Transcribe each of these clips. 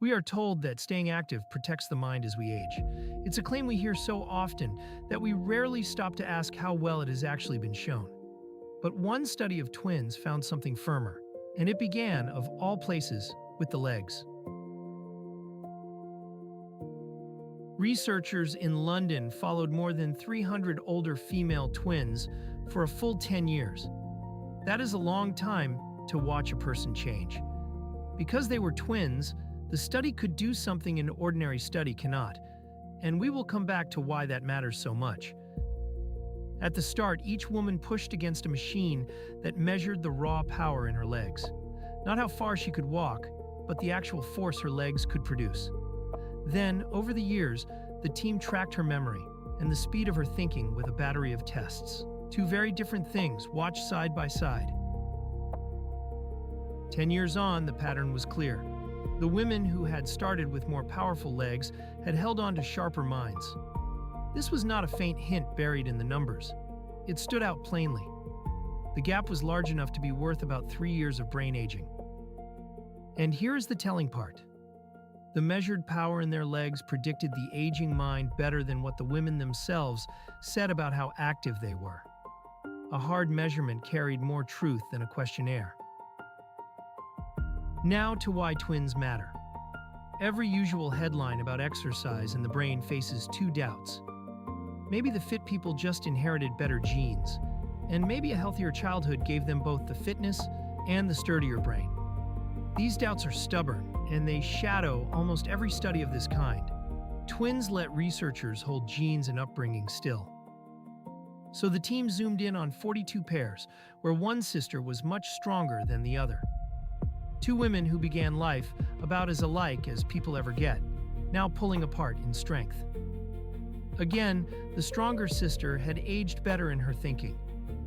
We are told that staying active protects the mind as we age. It's a claim we hear so often that we rarely stop to ask how well it has actually been shown. But one study of twins found something firmer, and it began, of all places, with the legs. Researchers in London followed more than 300 older female twins for a full 10 years. That is a long time to watch a person change. Because they were twins, the study could do something an ordinary study cannot, and we will come back to why that matters so much. At the start, each woman pushed against a machine that measured the raw power in her legs. Not how far she could walk, but the actual force her legs could produce. Then, over the years, the team tracked her memory and the speed of her thinking with a battery of tests. Two very different things watched side by side. 10 years on, the pattern was clear. The women who had started with more powerful legs had held on to sharper minds. This was not a faint hint buried in the numbers. It stood out plainly. The gap was large enough to be worth about 3 years of brain aging. And here is the telling part. The measured power in their legs predicted the aging mind better than what the women themselves said about how active they were. A hard measurement carried more truth than a questionnaire. Now to why twins matter. Every usual headline about exercise in the brain faces two doubts. Maybe the fit people just inherited better genes, and maybe a healthier childhood gave them both the fitness and the sturdier brain. These doubts are stubborn, and they shadow almost every study of this kind. Twins let researchers hold genes and upbringing still. So the team zoomed in on 42 pairs, where one sister was much stronger than the other. Two women who began life about as alike as people ever get, now pulling apart in strength. Again, the stronger sister had aged better in her thinking.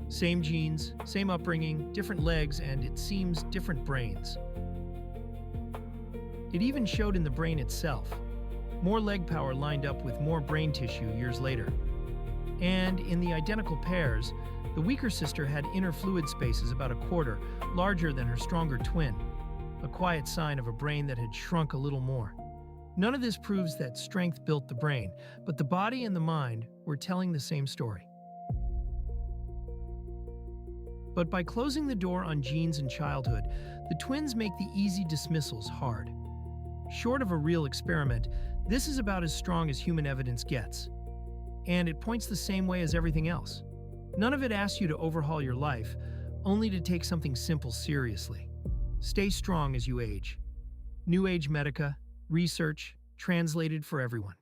Same genes, same upbringing, different legs, and it seems different brains. It even showed in the brain itself. More leg power lined up with more brain tissue years later. And in the identical pairs, the weaker sister had inner fluid spaces about a quarter larger than her stronger twin, a quiet sign of a brain that had shrunk a little more. None of this proves that strength built the brain, but the body and the mind were telling the same story. But by closing the door on genes and childhood, the twins make the easy dismissals hard. Short of a real experiment, this is about as strong as human evidence gets. And it points the same way as everything else. None of it asks you to overhaul your life, only to take something simple seriously. Stay strong as you age. New Age Medica, research, translated for everyone.